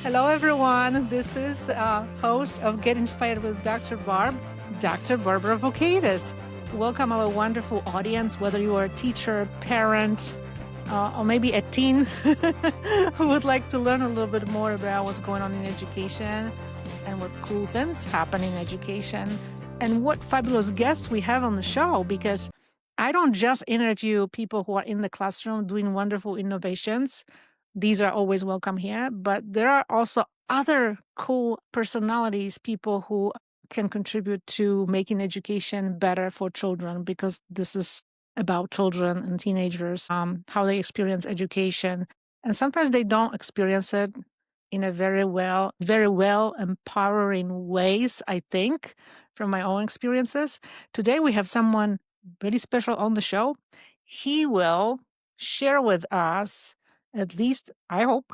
Hello, everyone. This is host of Get Inspired with Dr. Barb, Dr. Barbara Vocatus. Welcome, our wonderful audience, whether you are a teacher, parent, or maybe a teen who would like to learn a little bit more about what's going on in education and what cool things happen in education and what fabulous guests we have on the show, because I don't just interview people who are in the classroom doing wonderful innovations. These are always welcome here, but there are also other cool personalities, people who can contribute to making education better for children, because this is about children and teenagers, how they experience education. And sometimes they don't experience it in a very well empowering ways, I think, from my own experiences. Today we have someone really special on the show. He will share with us, at least I hope,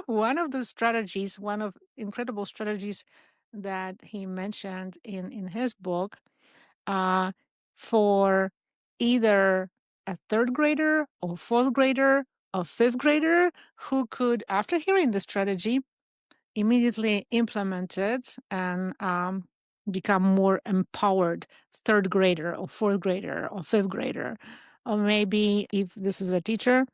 one of the strategies, one of incredible strategies that he mentioned in his book, uh, for either a third grader or fourth grader or fifth grader who could, after hearing the strategy, immediately implement it and become more empowered third grader or fourth grader or fifth grader. Or maybe if this is a teacher,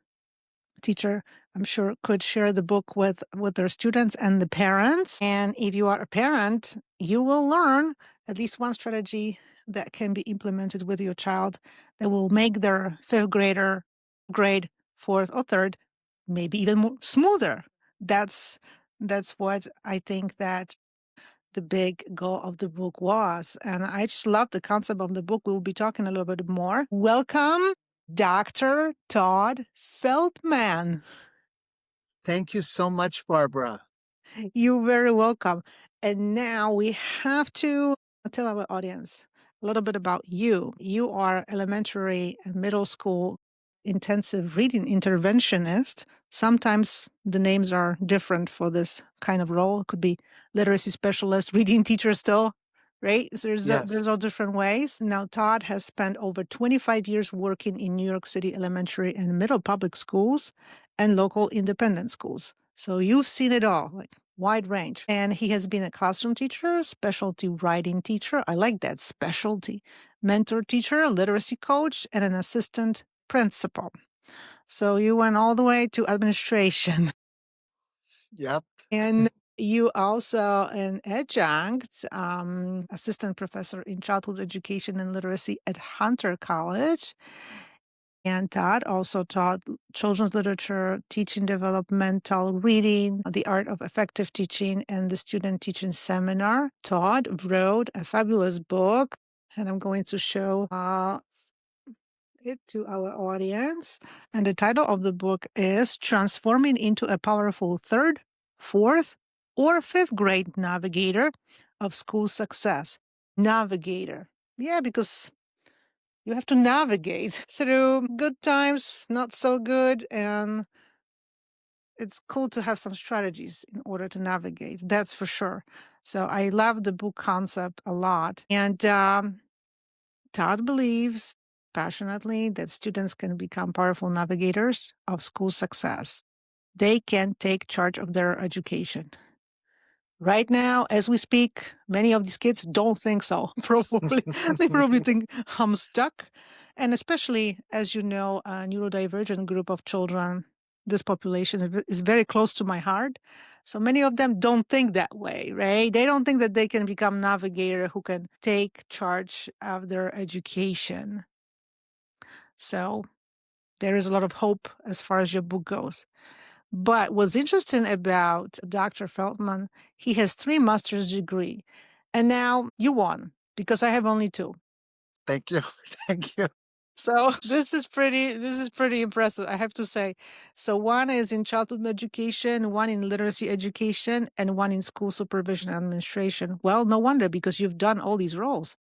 I'm sure, could share the book with their students and the parents. And if you are a parent, you will learn at least one strategy that can be implemented with your child that will make their fifth grader grade fourth or third maybe even more smoother. That's what I think that the big goal of the book was. And I just love the concept of the book. We'll be talking a little bit more. Welcome, Dr. Todd Feltman. Thank you so much, Barbara. You're very welcome. And now we have to tell our audience a little bit about you. You are elementary and middle school intensive reading interventionist. Sometimes the names are different for this kind of role. It could be literacy specialist, reading teacher still, right? So there's Yes. all different ways. Now, Todd has spent over 25 years working in New York City elementary and middle public schools and local independent schools. So you've seen it all, like wide range. And he has been a classroom teacher, specialty writing teacher. I like that, specialty, mentor teacher, literacy coach, and an assistant principal. So you went all the way to administration. Yep. And you also an adjunct assistant professor in childhood education and literacy at Hunter College. And Todd also taught children's literature, teaching developmental reading, the art of effective teaching, and the student teaching seminar. Todd wrote a fabulous book, and I'm going to show it to our audience. And the title of the book is Transforming into a Powerful Third, Fourth, or Fifth Grade Navigator of School Success. Navigator. Yeah, because you have to navigate through good times, not so good, and it's cool to have some strategies in order to navigate. That's for sure. So I love the book concept a lot. And Todd believes passionately that students can become powerful navigators of school success. They can take charge of their education. Right now, as we speak, many of these kids don't think so. Probably, they probably think I'm stuck. And especially, as you know, a neurodivergent group of children, this population is very close to my heart. So many of them don't think that way, right? They don't think that they can become navigator who can take charge of their education. So there is a lot of hope as far as your book goes. But what's interesting about Dr. Feltman, he has 3 master's degree. And now you won because I have only 2. Thank you. Thank you. So this is pretty impressive, I have to say. So one is in childhood education, one in literacy education, and one in school supervision and administration. Well, no wonder, because you've done all these roles.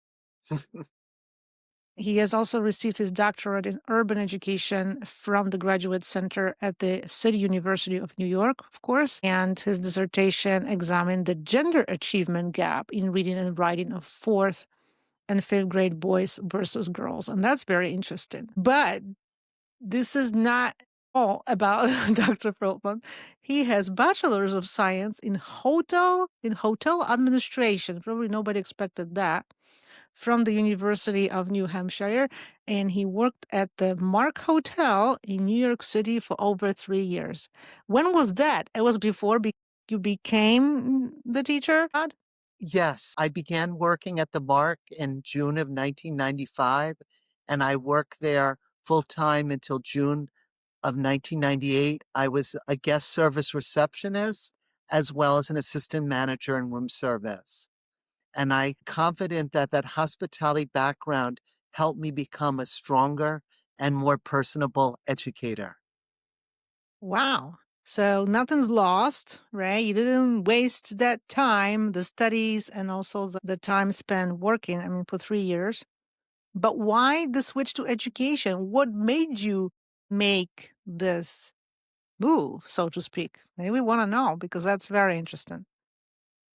He has also received his doctorate in urban education from the Graduate Center at the City University of New York, of course. And his dissertation examined the gender achievement gap in reading and writing of fourth and fifth grade boys versus girls. And that's very interesting. But this is not all about Dr. Feltman. He has bachelor's of science in hotel administration. Probably nobody expected that. From the University of New Hampshire, and he worked at the Mark Hotel in New York City for over 3 years. When was that? It was before you became the teacher? Yes, I began working at the Mark in June of 1995, and I worked there full time until June of 1998. I was a guest service receptionist as well as an assistant manager in room service. And I'm confident that that hospitality background helped me become a stronger and more personable educator. Wow. So nothing's lost, right? You didn't waste that time, the studies, and also the time spent working, I mean, for 3 years. But why the switch to education? What made you make this move, so to speak? Maybe we want to know because that's very interesting.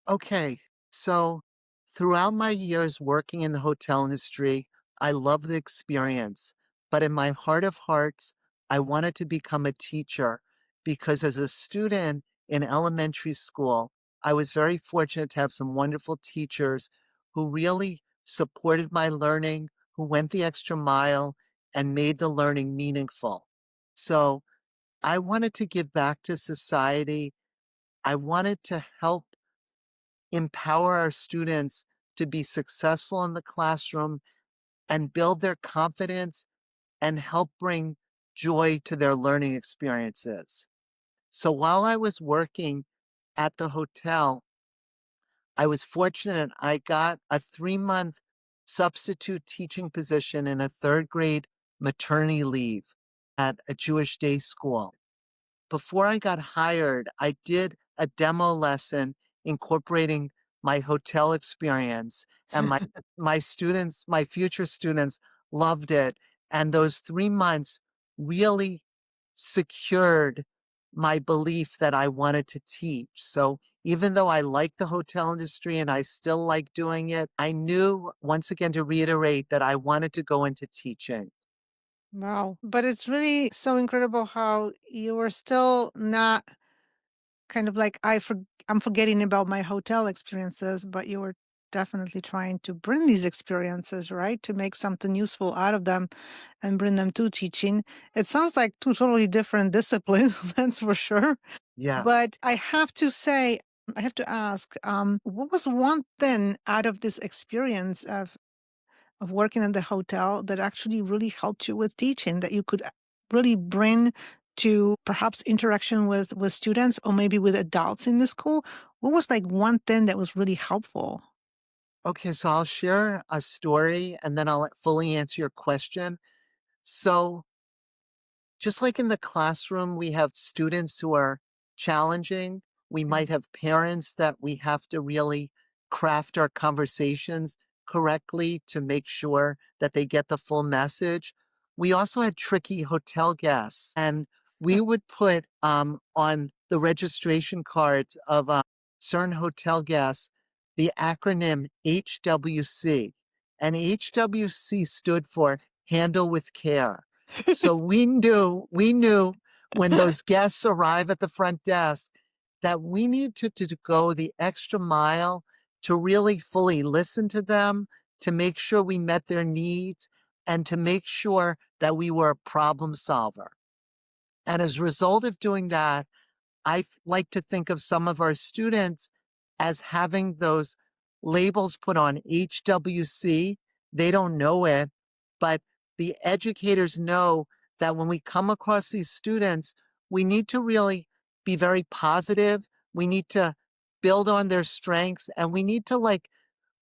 Okay, so throughout my years working in the hotel industry, I love the experience. But in my heart of hearts, I wanted to become a teacher because as a student in elementary school, I was very fortunate to have some wonderful teachers who really supported my learning, who went the extra mile and made the learning meaningful. So I wanted to give back to society. I wanted to help empower our students to be successful in the classroom and build their confidence and help bring joy to their learning experiences. So while I was working at the hotel, I was fortunate I got a 3-month substitute teaching position in a third grade maternity leave at a Jewish day school. Before I got hired, I did a demo lesson incorporating my hotel experience, and my future students loved it. And those 3 months really secured my belief that I wanted to teach. So even though I like the hotel industry and I still like doing it, I knew once again to reiterate that I wanted to go into teaching. Wow. But it's really so incredible how you were still not kind of like I'm forgetting about my hotel experiences, but you were definitely trying to bring these experiences, right? To make something useful out of them and bring them to teaching. It sounds like two totally different disciplines, that's for sure. Yes. But I have to say, I have to ask, what was one thing out of this experience of working in the hotel that actually really helped you with teaching that you could really bring to perhaps interaction with students or maybe with adults in the school? What was like one thing that was really helpful? Okay, so I'll share a story and then I'll fully answer your question. So, just like in the classroom, we have students who are challenging. We Yeah. might have parents that we have to really craft our conversations correctly to make sure that they get the full message. We also had tricky hotel guests, and we would put on the registration cards of certain hotel guests the acronym HWC. And HWC stood for Handle with Care. So we knew when those guests arrive at the front desk that we need to go the extra mile to really fully listen to them, to make sure we met their needs, and to make sure that we were a problem solver. And as a result of doing that, like to think of some of our students as having those labels put on HWC. They don't know it, but the educators know that when we come across these students, we need to really be very positive. We need to build on their strengths and we need to like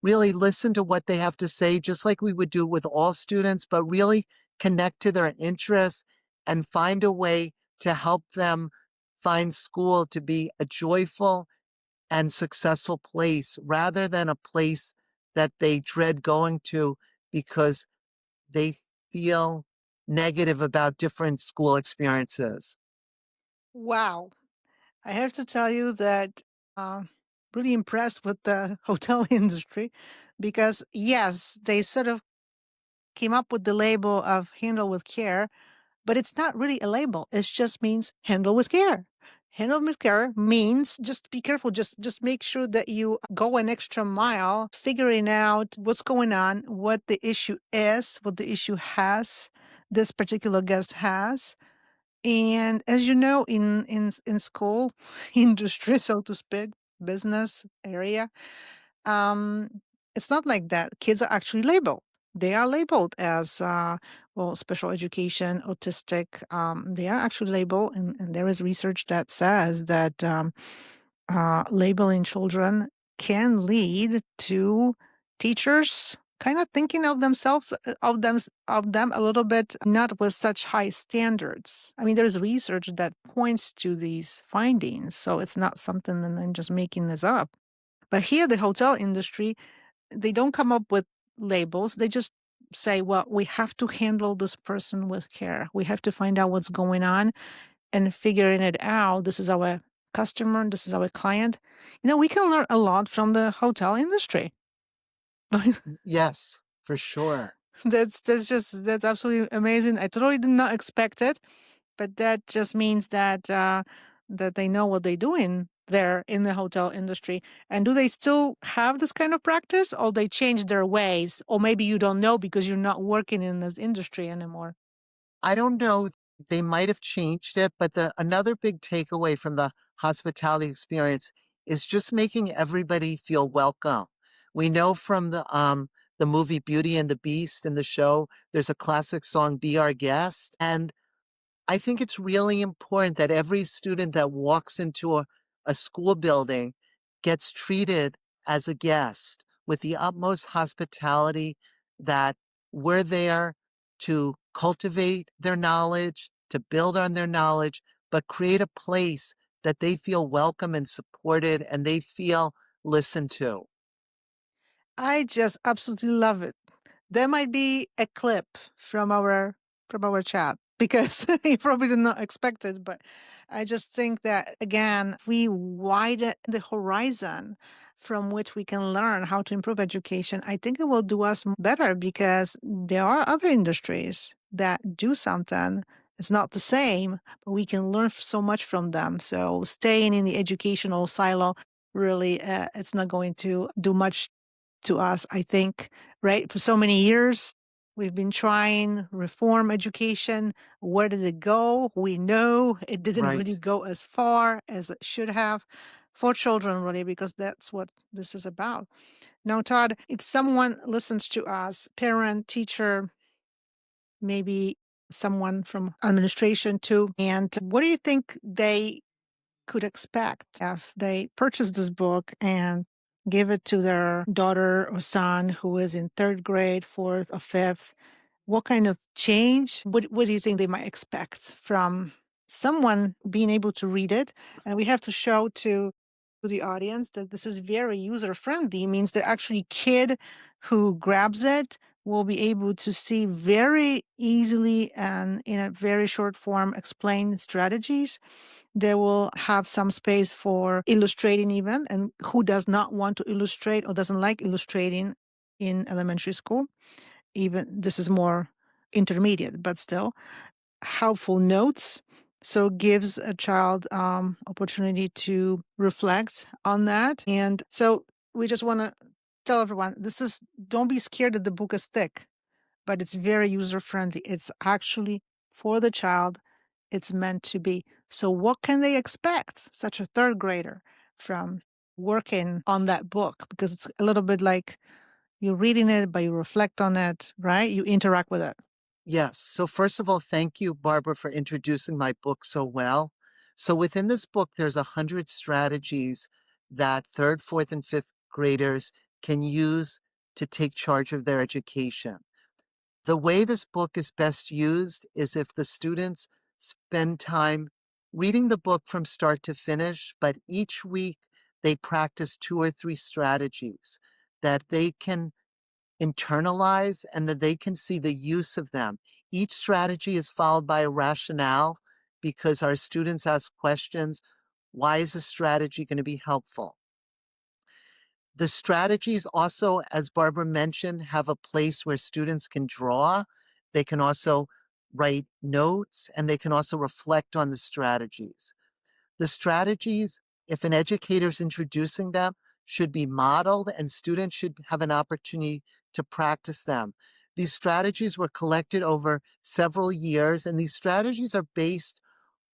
really listen to what they have to say, just like we would do with all students, but really connect to their interests and find a way to help them find school to be a joyful and successful place rather than a place that they dread going to because they feel negative about different school experiences. Wow. I have to tell you that uh, really impressed with the hotel industry because, yes, they sort of came up with the label of handle with care. but it's not really a label. It just means handle with care. Handle with care means just be careful. Just make sure that you go an extra mile figuring out what's going on, what the issue is, what the issue has, this particular guest has. And as you know, in school industry, so to speak, business area, um, it's not like that. Kids are actually labeled. They are labeled as well, special education, autistic. They are actually labeled, and there is research that says that labeling children can lead to teachers kind of thinking of themselves of them a little bit not with such high standards. I mean, there's research that points to these findings, so it's not something that I'm just making this up. But here, the hotel industry, they don't come up with labels. They just say, well, we have to handle this person with care. We have to find out what's going on and figuring it out. This is our customer. This is our client. We can learn a lot from the hotel industry. Yes, for sure. That's absolutely amazing. I totally did not expect it, but that just means that they know what they're doing there in the hotel industry. And do they still have this kind of practice, or they change their ways? Or maybe you don't know because you're not working in this industry anymore. I don't know. They might have changed it, but the another big takeaway from the hospitality experience is just making everybody feel welcome. We know from the movie Beauty and the Beast and the show, there's a classic song, Be Our Guest. And I think it's really important that every student that walks into a school building gets treated as a guest with the utmost hospitality, that we're there to cultivate their knowledge, to build on their knowledge, but create a place that they feel welcome and supported and they feel listened to. I just absolutely love it. There might be a clip from our chat because you probably did not expect it, but I just think that again, if we widen the horizon from which we can learn how to improve education, I think it will do us better because there are other industries that do something. It's not the same, but we can learn so much from them. So staying in the educational silo really, it's not going to do much to us, I think, right? For so many years, we've been trying reform education. Where did it go? We know it didn't really Right. go as far as it should have for children, really, because that's what this is about. Now, Todd, if someone listens to us, parent, teacher, maybe someone from administration too, and what do you think they could expect if they purchase this book and give it to their daughter or son who is in third grade, fourth, or fifth? What kind of change? What do you think they might expect from someone being able to read it? And we have to show to the audience that this is very user friendly. It means that actually kid who grabs it will be able to see very easily and in a very short form explain strategies. They will have some space for illustrating even, and who does not want to illustrate or doesn't like illustrating in elementary school? Even this is more intermediate, but still helpful notes. So gives a child opportunity to reflect on that. And so we just want to tell everyone this is don't be scared that the book is thick, but it's very user friendly. It's actually for the child. It's meant to be. So what can they expect, such a third grader, from working on that book? Because it's a little bit like you're reading it, but you reflect on it, right? You interact with it. Yes. So, first of all, thank you, Barbara, for introducing my book so well. So, within this book, there's 100 strategies that third, fourth, and fifth graders can use to take charge of their education. The way this book is best used is if the students spend time reading the book from start to finish, but each week they practice 2 or 3 strategies that they can internalize and that they can see the use of them. Each strategy is followed by a rationale because our students ask questions. Why is this strategy going to be helpful? The strategies also, as Barbara mentioned, have a place where students can draw. They can also write notes, and they can also reflect on the strategies. The strategies, if an educator is introducing them, should be modeled and students should have an opportunity to practice them. These strategies were collected over several years, and these strategies are based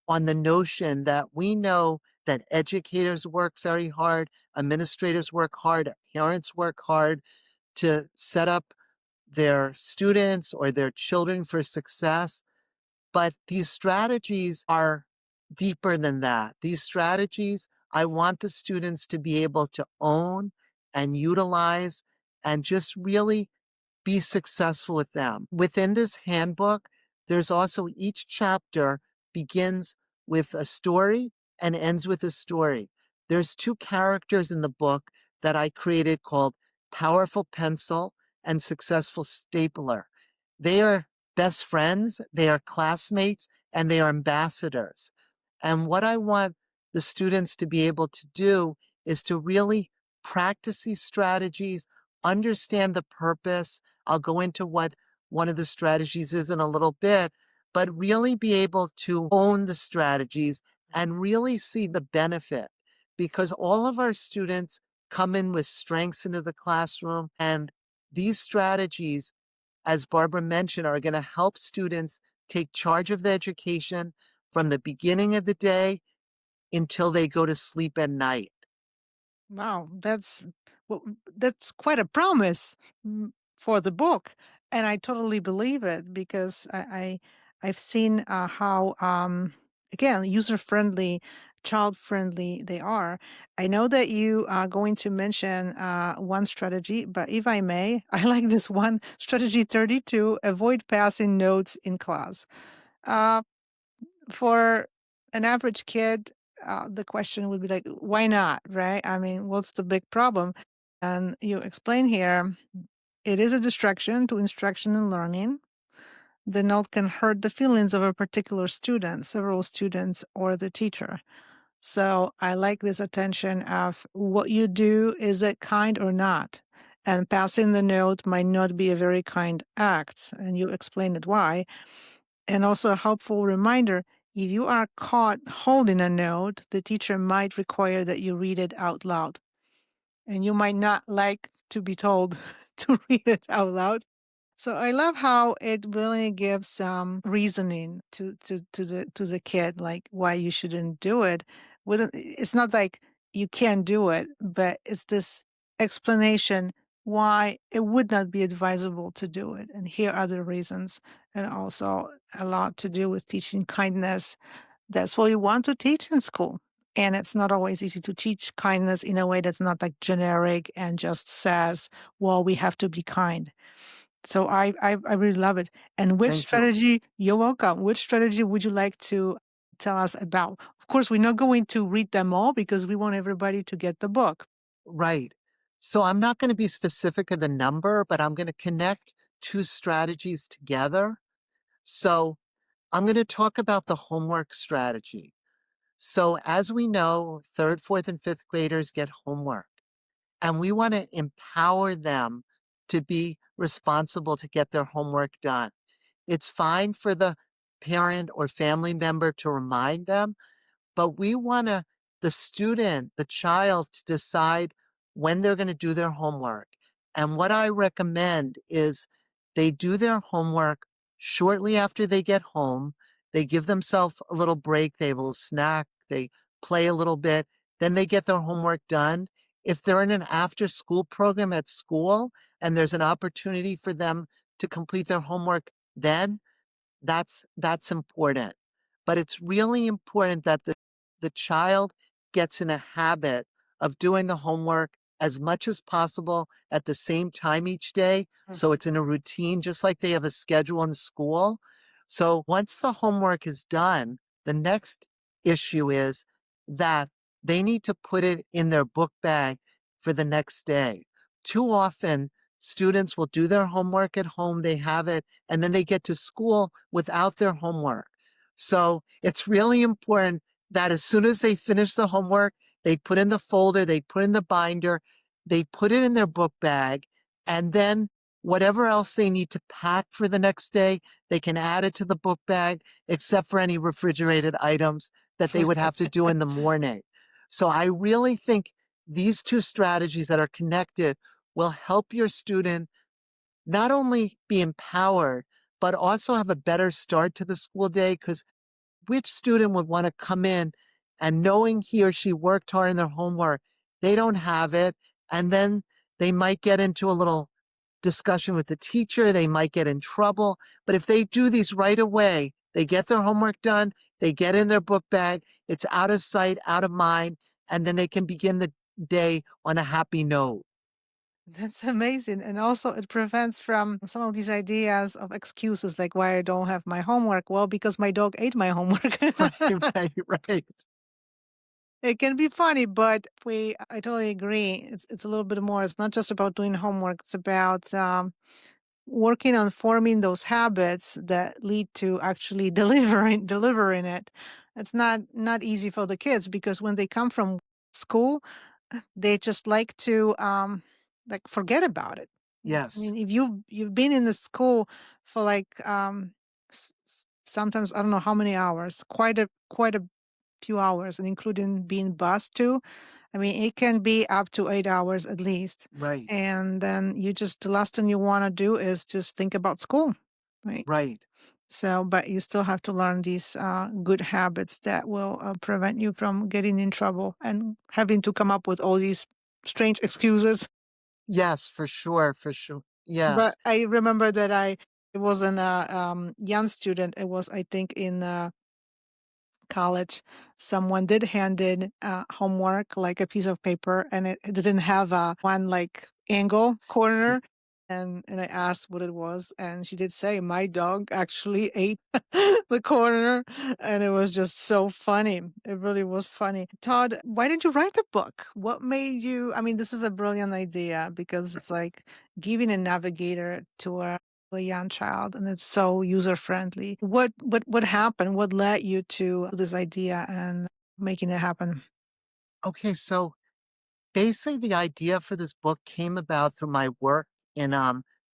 on the notion that we know that educators work very hard, administrators work hard, parents work hard to set up their students or their children for success. But these strategies are deeper than that. These strategies, I want the students to be able to own and utilize and just really be successful with them. Within this handbook, there's also each chapter begins with a story and ends with a story. There's two characters in the book that I created called Powerful Pencil and Successful Stapler. They are best friends, they are classmates, and they are ambassadors. And what I want the students to be able to do is to really practice these strategies, understand the purpose. I'll go into what one of the strategies is in a little bit, but really be able to own the strategies and really see the benefit, because all of our students come in with strengths into the classroom, and these strategies, as Barbara mentioned, are going to help students take charge of the education from the beginning of the day until they go to sleep at night. Wow, well, that's quite a promise for the book, and I totally believe it because I've seen how again user friendly, child friendly they are. I know that you are going to mention one strategy, but if I may, I like this one strategy 32: avoid passing notes in class. Uh, for an average kid, the question would be like, why not? Right? I mean, what's the big problem? And you explain here it is a distraction to instruction and learning. The note can hurt the feelings of a particular student, several students, or the teacher. So I like this attention of what you do, is it kind or not? And passing the note might not be a very kind act. And you explain it why. And also a helpful reminder, if you are caught holding a note, the teacher might require that you read it out loud. And you might not like to be told to read it out loud. So I love how it really gives some reasoning to the kid, like why you shouldn't do it. It's not like you can't do it, but it's this explanation why it would not be advisable to do it. And here are the reasons. And also a lot to do with teaching kindness. That's what you want to teach in school. And it's not always easy to teach kindness in a way that's not like generic and just says, well, we have to be kind. So I really love it. And which Thank you. strategy you're welcome. Which strategy would you like to tell us about? Of course, we're not going to read them all because we want everybody to get the book. Right. So I'm not going to be specific of the number, but I'm going to connect two strategies together. So I'm going to talk about the homework strategy. So as we know, third, fourth, and fifth graders get homework, and we want to empower them to be responsible to get their homework done. It's fine for the parent or family member to remind them, but we want the student, the child, to decide when they're going to do their homework. And what I recommend is they do their homework shortly after they get home. They give themselves a little break, they have a little snack, they play a little bit, then they get their homework done. If they're in an after school program at school and there's an opportunity for them to complete their homework, then that's important. But it's really important that the child gets in a habit of doing the homework as much as possible at the same time each day. So it's in a routine, just like they have a schedule in school. So once the homework is done, the next issue is that they need to put it in their book bag for the next day. Too often, students will do their homework at home, they have it, and then they get to school without their homework. So it's really important that as soon as they finish the homework, they put in the folder, they put in the binder, they put it in their book bag, and then Whatever else they need to pack for the next day, they can add it to the book bag, except for any refrigerated items that they would have to do in the morning. So I really think these two strategies that are connected will help your student not only be empowered, but also have a better start to the school day. Because which student would want to come in and knowing he or she worked hard in their homework, they don't have it, and then they might get into a little discussion with the teacher, they might get in trouble. But if they do these right away, they get their homework done, they get in their book bag, it's out of sight, out of mind, and then they can begin the day on a happy note. That's amazing. And also it prevents from some of these ideas of excuses like why I don't have my homework. Well, because my dog ate my homework. Right, right, right. It can be funny, but I totally agree. It's a little bit more. It's not just about doing homework. It's about working on forming those habits that lead to actually delivering it. It's not easy for the kids because when they come from school, they just like forget about it. I Yes, mean, if you've been in the school for like sometimes I don't know how many hours, quite a few hours, and including being bused too. I mean, it can be up to 8 hours at least. right, And then the last thing you want to do is just think about school, right? right. So, but you still have to learn these good habits that will prevent you from getting in trouble and having to come up with all these strange excuses. Yes, for sure, for sure. But Yes. I remember that it wasn't a young student. It was, I think, in college, someone did hand in homework, like a piece of paper, and it didn't have a one like angle corner. And I asked what it was, and she did say, "My dog actually ate the corner," and it was just so funny. It really was funny. Todd, why did you write the book? What made you? I mean, this is a brilliant idea because it's like giving a navigator to a young child, and it's so user friendly. What happened? What led you to this idea and making it happen? Okay, so basically the idea for this book came about through my work in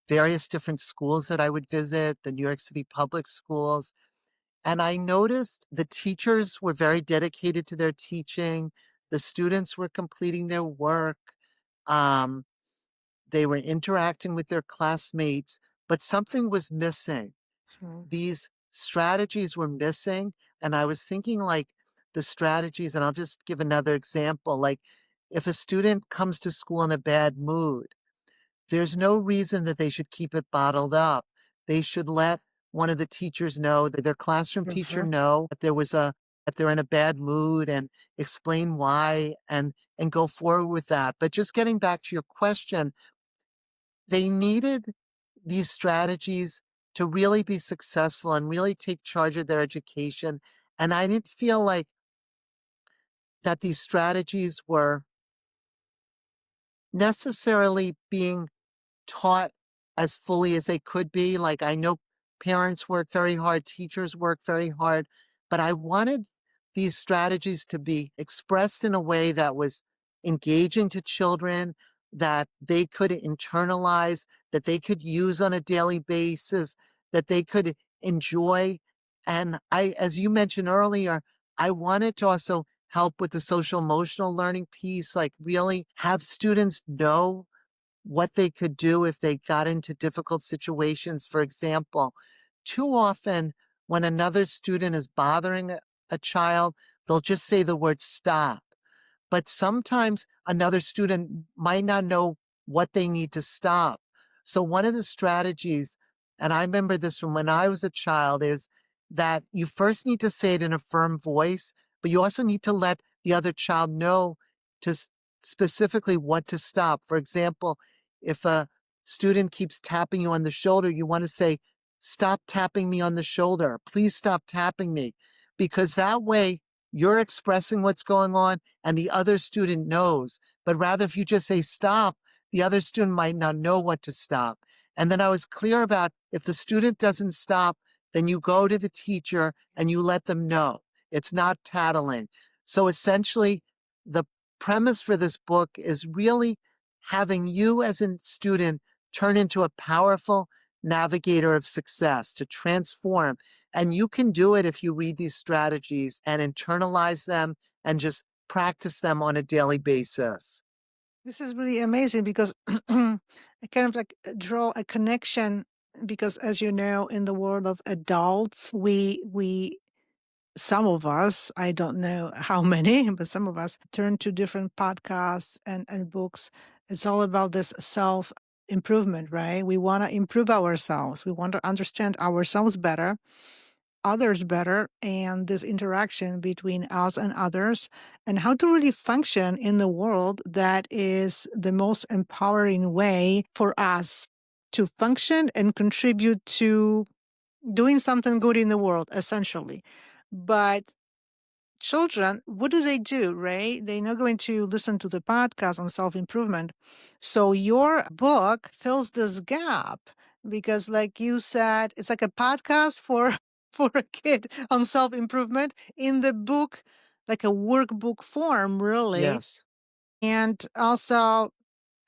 various different schools that I would visit, the New York City public schools. And I noticed the teachers were very dedicated to their teaching. The students were completing their work. Um, they were interacting with their classmates, but something was missing. Mhm. These strategies were missing. And I was thinking like the strategies, and I'll just give another example. Like if a student comes to school in a bad mood, there's no reason that they should keep it bottled up. They should let one of the teachers know, that their classroom teacher Mhm. know that they're in a bad mood and explain why and go forward with that. But just getting back to your question, they needed these strategies to really be successful and really take charge of their education. And I didn't feel like that these strategies were necessarily being taught as fully as they could be. Like I know parents work very hard, teachers work very hard, but I wanted these strategies to be expressed in a way that was engaging to children, that they could internalize, that they could use on a daily basis, that they could enjoy. And as you mentioned earlier, I wanted to also help with the social emotional learning piece, like really have students know what they could do if they got into difficult situations. For example, too often when another student is bothering a child, they'll just say the word stop. But sometimes another student might not know what they need to stop. So one of the strategies, and I remember this from when I was a child, is that you first need to say it in a firm voice, but you also need to let the other child know to specifically what to stop. For example, if a student keeps tapping you on the shoulder, you want to say, stop tapping me on the shoulder. Please stop tapping me. Because that way you're expressing what's going on and the other student knows. But rather, if you just say stop, the other student might not know what to stop. And then I was clear about if the student doesn't stop, then you go to the teacher and you let them know. It's not tattling. So essentially, the premise for this book is really having you as a student turn into a powerful navigator of success, to transform. And you can do it if you read these strategies and internalize them and just practice them on a daily basis. This is really amazing because I kind of like draw a connection because as you know, in the world of adults, we some of us, I don't know how many, but some of us turn to different podcasts and books. It's all about this self improvement, right? We want to improve ourselves. We want to understand ourselves better, others better, and this interaction between us and others, and how to really function in the world that is the most empowering way for us to function and contribute to doing something good in the world, essentially. But children, what do, right? They're not going to listen to the podcast on self improvement. So your book fills this gap because, like you said, it's like a podcast for for a kid on self improvement in the book, like a workbook form, really. Yes. And also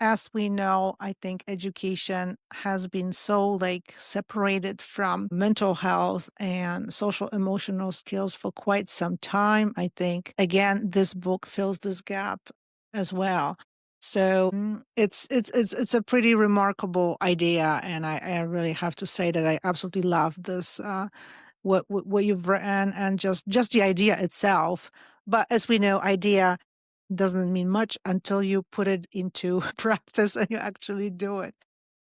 as we know, I think education has been so like separated from mental health and social emotional skills for quite some time. I think again, this book fills this gap as well. So it's a pretty remarkable idea, and I really have to say that I absolutely love this what you've written and just the idea itself. But as we know, idea doesn't mean much until you put it into practice and you actually do it.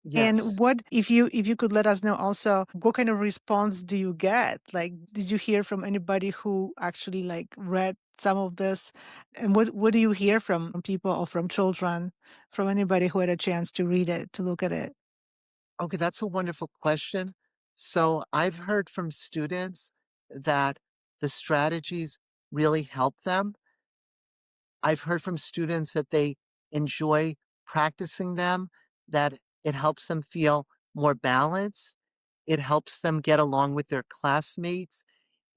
Yes. And what if you could let us know also what kind of response do you get? Like did you hear from anybody who actually like read some of this? And what do you hear from people or from children, from anybody who had a chance to read it, to look at it? Okay, that's a wonderful question. So I've heard from students that the strategies really help them. I've heard from students that they enjoy practicing them, that it helps them feel more balanced. It helps them get along with their classmates.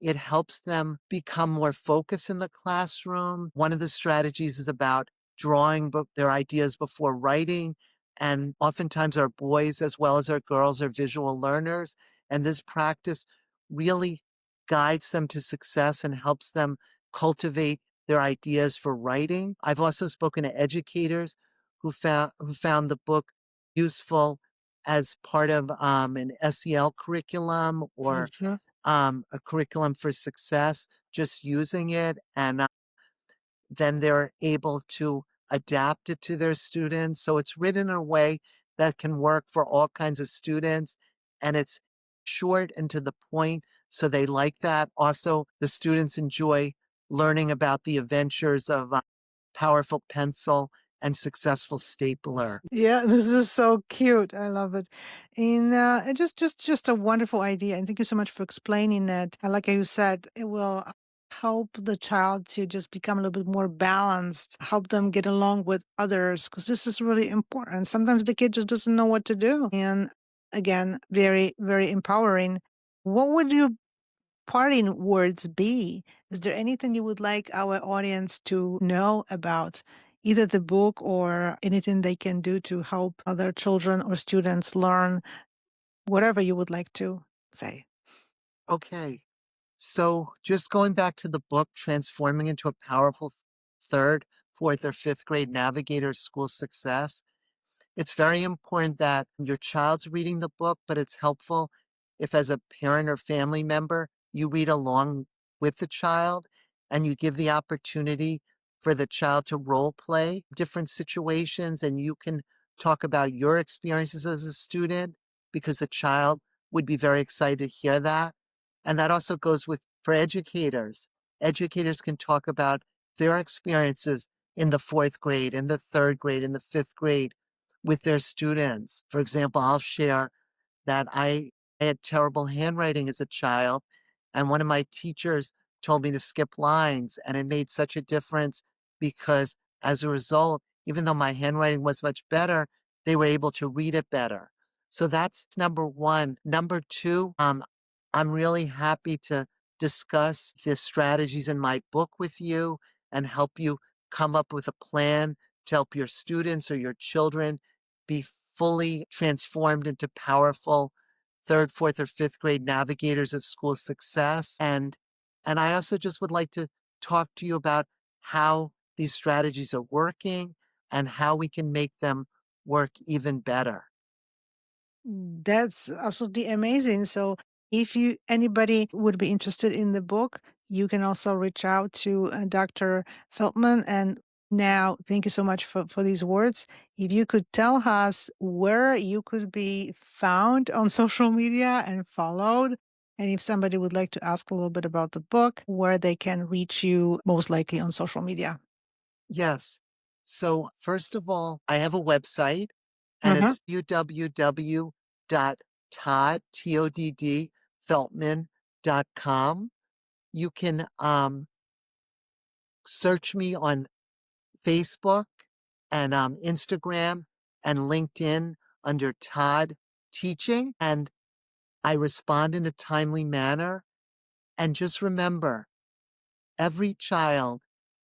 It helps them become more focused in the classroom. One of the strategies is about drawing their ideas before writing. And oftentimes, our boys as well as our girls are visual learners. And this practice really guides them to success and helps them cultivate their ideas for writing. I've also spoken to educators who found the book useful as part of an SEL curriculum or Mhm. a curriculum for success, just using it, and then they're able to adapt it to their students. So it's written in a way that can work for all kinds of students, and it's short and to the point. So they like that. Also, the students enjoy learning about the adventures of powerful pencil and successful stapler. Yeah, this is so cute. I love it. And it just a wonderful idea. And thank you so much for explaining it. And like you said, it will help the child to just become a little bit more balanced, help them get along with others, because this is really important. Sometimes the kid just doesn't know what to do. And again, very, very empowering. What would you parting words be? Is there anything you would like our audience to know about either the book or anything they can do to help other children or students learn, whatever you would like to say? Okay, so just going back to the book, Transforming into a Powerful Third, Fourth, or Fifth Grade Navigator School Success. It's very important that your child's reading the book, but it's helpful if, as a parent or family member, you read along with the child and you give the opportunity for the child to role play different situations. And you can talk about your experiences as a student because the child would be very excited to hear that. And that also goes with for educators. Educators can talk about their experiences in the fourth grade, in the third grade, in the fifth grade with their students. For example, I'll share that I had terrible handwriting as a child, and one of my teachers told me to skip lines, and it made such a difference because as a result, even though my handwriting was much better, they were able to read it better. So that's number one. Number two, I'm really happy to discuss the strategies in my book with you and help you come up with a plan to help your students or your children be fully transformed into powerful third, fourth, or fifth grade navigators of school success. And I also just would like to talk to you about how these strategies are working and how we can make them work even better. That's absolutely amazing. So if anybody would be interested in the book, you can also reach out to Dr. Feltman. And now, thank you so much for these words. If you could tell us where you could be found on social media and followed, and if somebody would like to ask a little bit about the book, where they can reach you most likely on social media. Yes. So, first of all, I have a website, and Mhm. it's www.todd, T-O-D-D, Feltman.com. You can search me on Facebook and Instagram and LinkedIn under Todd Teaching, and I respond in a timely manner. And just remember, every child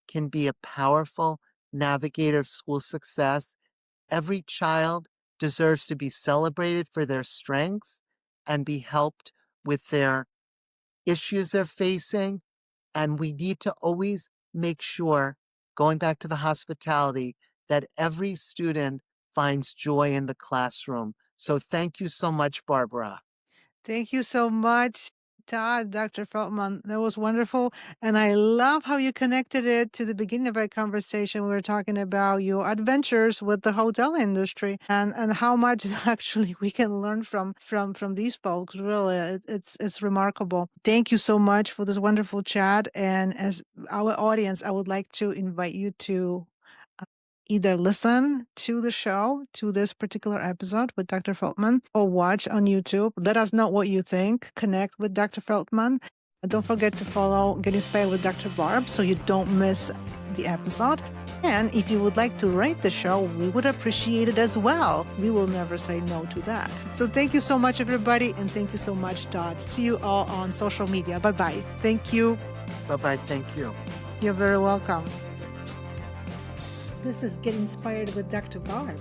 can be a powerful navigator of school success. Every child deserves to be celebrated for their strengths and be helped with their issues they're facing. And we need to always make sure, going back to the hospitality, that every student finds joy in the classroom. So thank you so much, Barbara. Thank you so much, Todd, Dr. Feltman. That was wonderful. And I love how you connected it to the beginning of our conversation. We were talking about your adventures with the hotel industry and how much actually we can learn from these folks. Really, it's remarkable. Thank you so much for this wonderful chat. And as our audience, I would like to invite you to either listen to the show, to this particular episode with Dr. Feltman, or watch on YouTube. Let us know what you think. Connect with Dr. Feltman. And don't forget to follow Get Inspired with Dr. Barb so you don't miss the episode. And if you would like to rate the show, we would appreciate it as well. We will never say no to that. So thank you so much, everybody. And thank you so much, Todd. See you all on social media. Bye-bye. Thank you. Bye-bye. Thank you. You're very welcome. This is Get Inspired with Dr. Barb.